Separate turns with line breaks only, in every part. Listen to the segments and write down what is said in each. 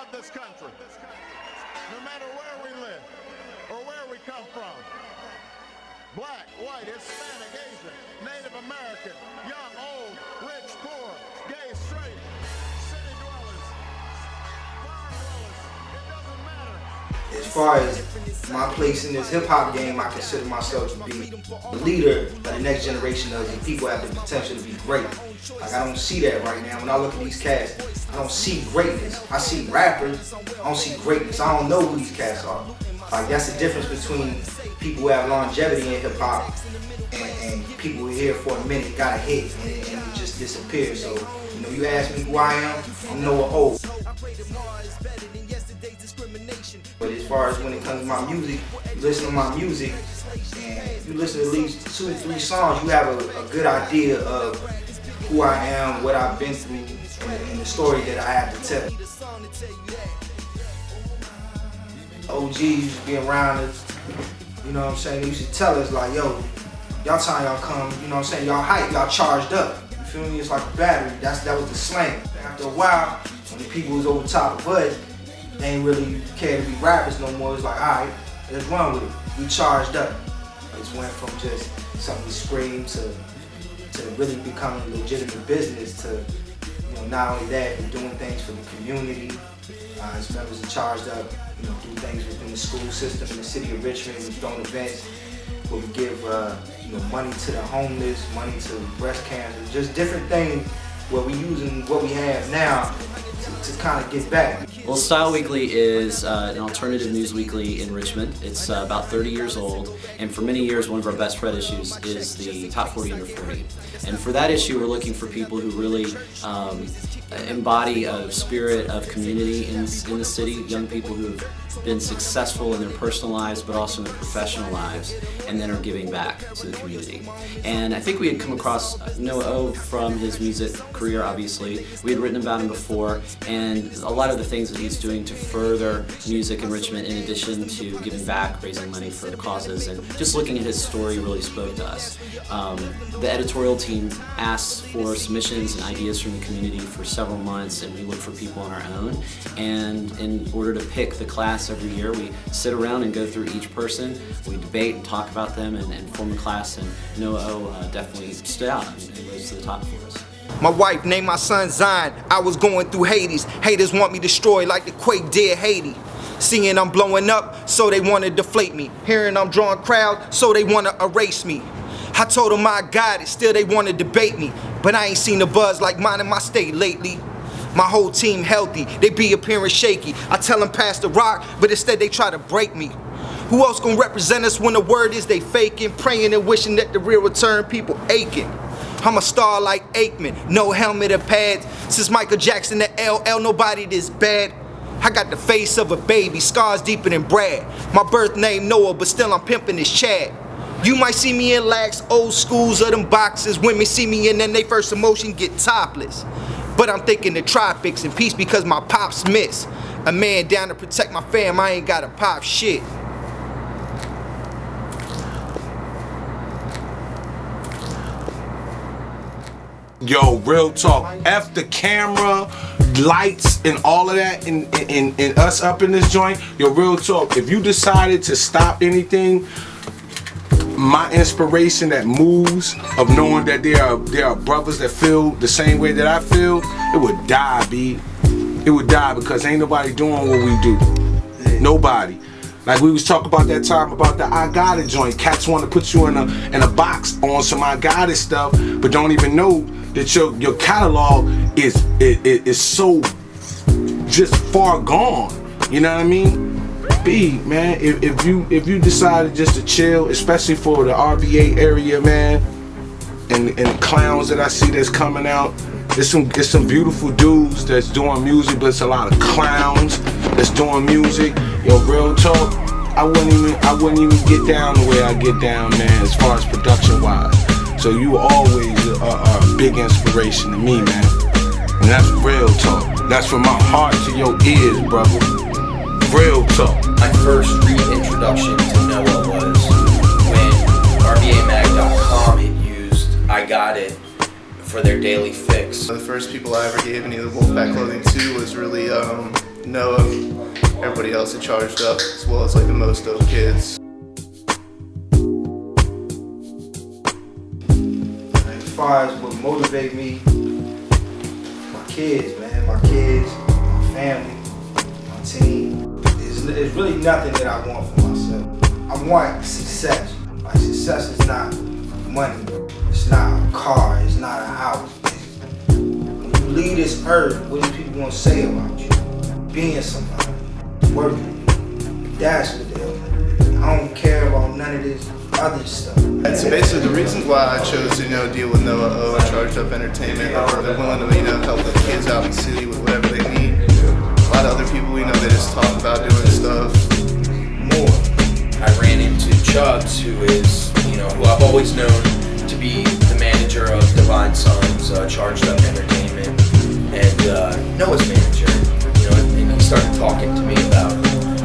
love this country, no matter where we live or where we come from. Black, white, Hispanic, Asian, Native American, young, old, rich, poor, gay, straight, city dwellers, farm dwellers, it doesn't matter.
As far as my place in this hip-hop game, I consider myself to be the leader of the next generation of these people have the potential to be great. Like, I don't see that right now. When I look at these cats, I don't see greatness. I see rappers, I don't see greatness. I don't know who these cats are. Like, that's the difference between people who have longevity in hip-hop and people who are here for a minute, got a hit, and it just disappears. So, you know, you ask me who I am, I'm Noah O. But as far as when it comes to my music, you listen to my music, and you listen to at least 2 or 3 songs, you have a good idea of who I am, what I've been through, and the story that I have to tell. OGs used to be around us, you know what I'm saying? They used to tell us like, yo, y'all time y'all come, you know what I'm saying? Y'all hype, y'all charged up. You feel me? It's like a battery. That was the slang. After a while, when the people was over top of us, they ain't really care to be rappers no more. It's like, all right, let's run with it. We charged up. It just went from just something to scream to really becoming a legitimate business to, you know, not only that, but doing things for the community. As members are charged up, you know, do things within the school system in the city of Richmond. We've done events where we give, you know, money to the homeless, money to breast cancer, just different things where we're using what we have now to kind of get back.
Well, Style Weekly is an alternative news weekly in Richmond. It's about 30 years old, and for many years one of our best read issues is the Top 40 Under 40. And for that issue, we're looking for people who really embody a spirit of community in the city, young people who have been successful in their personal lives but also in their professional lives, and then are giving back to the community. And I think we had come across Noah O from his music career, obviously. We had written about him before, and a lot of the things that he's doing to further music in Richmond, in addition to giving back, raising money for causes, and just looking at his story really spoke to us. The editorial team asked for submissions and ideas from the community for several months, and we look for people on our own. And in order to pick the class every year, we sit around and go through each person, we debate and talk about them and form a class, and Noah O definitely stood out and rose to the top for us.
My wife named my son Zion. I was going through Hades. Haters want me destroyed like the quake did Haiti. Seeing I'm blowing up, so they want to deflate me. Hearing I'm drawing crowds, so they want to erase me. I told them I got it, still they want to debate me. But I ain't seen the buzz like mine in my state lately. My whole team healthy, they be appearing shaky. I tell them pass the rock, but instead they try to break me. Who else gonna represent us when the word is they faking? Praying and wishing that the real return, people aching. I'm a star like Aikman, no helmet or pads. Since Michael Jackson to LL, nobody this bad. I got the face of a baby, scars deeper than Brad. My birth name Noah, but still I'm pimping this Chad. You might see me in lax, old schools of them boxes. Women see me and then they first emotion get topless. But I'm thinking the tropics and peace because my pops miss. A man down to protect my fam, I ain't gotta pop shit.
Yo, real talk. F the camera, lights, and all of that, and us up in this joint. Yo, real talk. If you decided to stop anything, my inspiration that moves of knowing that there are brothers that feel the same way that I feel, it would die, B. It would die because ain't nobody doing what we do. Nobody. Like we was talking about that time about the I Got It joint. Cats want to put you in a box on some I Got It stuff, but don't even know that your catalog is so just far gone. You know what I mean? B, man, if you decided just to chill, especially for the RVA area, man, and the clowns that I see that's coming out, it's some beautiful dudes that's doing music, but it's a lot of clowns that's doing music. Yo, real talk, I wouldn't even get down the way I get down, man, as far as production wise. So you always are a big inspiration to me, man. And that's real talk. That's from my heart to your ears, brother. Real talk.
My first reintroduction to Noah was when RVAMag.com had used I Got It for their daily fix.
The first people I ever gave any of the Wolfpack clothing to was really Noah, everybody else that charged up, as well as like the most dope kids.
As far as what motivate me, my kids, man, my family, my team. There's really nothing that I want for myself. I want success. Like, success is not money, it's not a car, it's not a house. When you leave this earth, what are people gonna say about you? Being somebody, working. That's what they want. I don't care about none of this other stuff.
And so basically the reasons why I chose to, deal with Noah O and Charged Up Entertainment, or they're willing to, help the kids out in the city with whatever they need. A lot of other people, they just talk about doing stuff more.
I ran into Chubbs, who is, who I've always known to be the manager of Divine Sons, Charged Up Entertainment, and Noah's manager, and he started talking to me about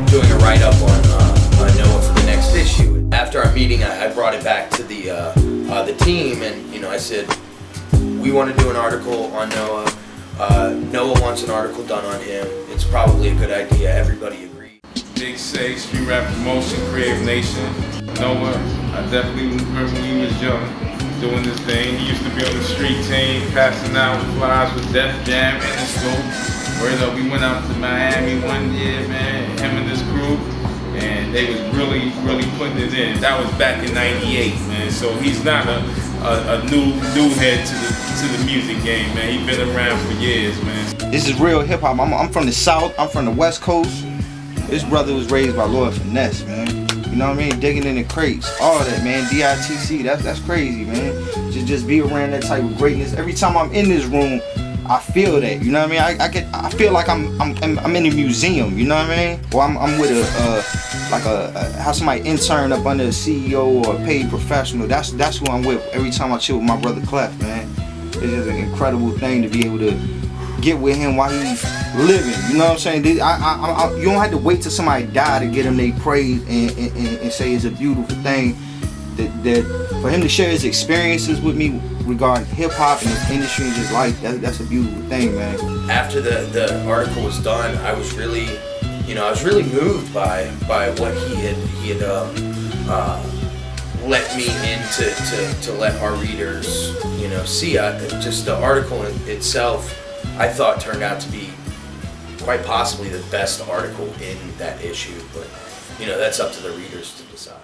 doing a write-up on Noah for the next issue. After our meeting, I brought it back to the team, and I said, we want to do an article on Noah. Noah wants an article done on him. It's probably a good idea. Everybody agreed.
Big Say, Streetratt Promotion, Creative Nation. Noah, I definitely remember when he was young, doing this thing. He used to be on the street team, passing out flyers with Def Jam in the school. We went out to Miami one year, man, him and this group, and they was really putting it in. That was back in '98, man. So he's not a new head to the music game, man. He's been around for years, man.
This is real hip hop. I'm from the South. I'm from the West Coast. This brother was raised by Lord Finesse, man. You know what I mean? Digging in the crates, all that, man. DITC, that's crazy, man. Just be around that type of greatness. Every time I'm in this room, I feel that. You know what I mean? I feel like I'm in a museum. You know what I mean? Or I'm with how somebody intern up under a CEO or a paid professional. That's who I'm with every time I chill with my brother Kleph, man. It's just an incredible thing to be able to get with him while he's living. You know what I'm saying? You don't have to wait till somebody die to get him their praise and say it's a beautiful thing. That for him to share his experiences with me regarding hip hop and his industry and his life, that's a beautiful thing, man.
After the article was done, I was really, moved by what he had let me in to let our readers, see. Just the article itself, I thought turned out to be quite possibly the best article in that issue, but that's up to the readers to decide.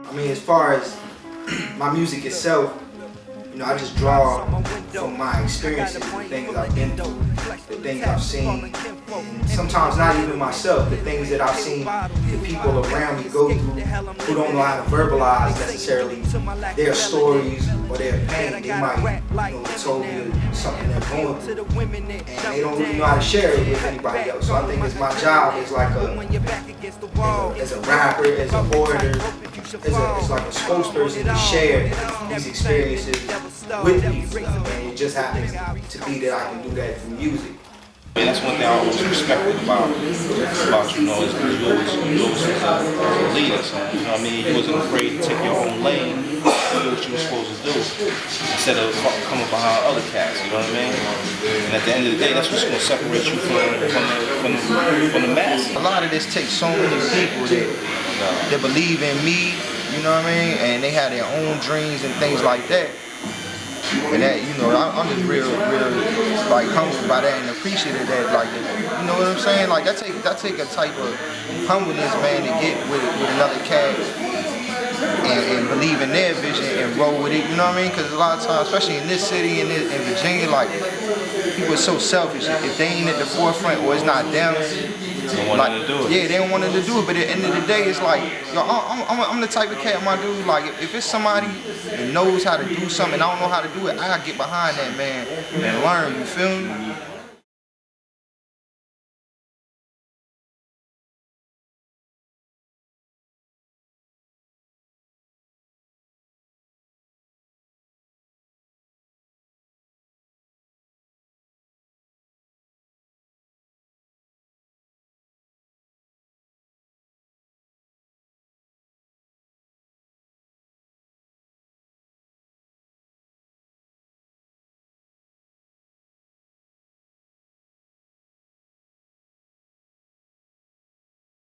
I mean, as far as my music itself, I just draw from my experiences, the things I've been through, the things I've seen. Sometimes not even myself, the things that I've seen the people around me go through who don't know how to verbalize necessarily their stories or their pain. They might, told you something they're going through, and they don't really know how to share it with anybody else. So I think it's my job as a rapper, as an orator, as like a spokesperson to share these experiences with people, and it just happens to be that I can do that through music.
And that's one thing I always respected about is because you always was a leader, so you know what I mean? You wasn't afraid to take your own lane and do what you were supposed to do instead of coming behind other cats, you know what I mean? And at the end of the day, that's what's gonna separate you from the mass.
A lot of this takes so many people that believe in me, you know what I mean? And they have their own dreams and things like that. And that, I'm just real like humbled by that and appreciative of that, like, you know what I'm saying? Like that take a type of humbleness, man, to get with another cat and believe in their vision and roll with it, you know what I mean? Because a lot of times, especially in this city and in Virginia, like, people are so selfish. If they ain't at the forefront or it's not them,
they don't want to do it.
Yeah, they don't want to do it. But at the end of the day, it's like, I'm the type of cat, my dude. Like, if it's somebody that knows how to do something and I don't know how to do it, I gotta get behind that man and learn. You feel me?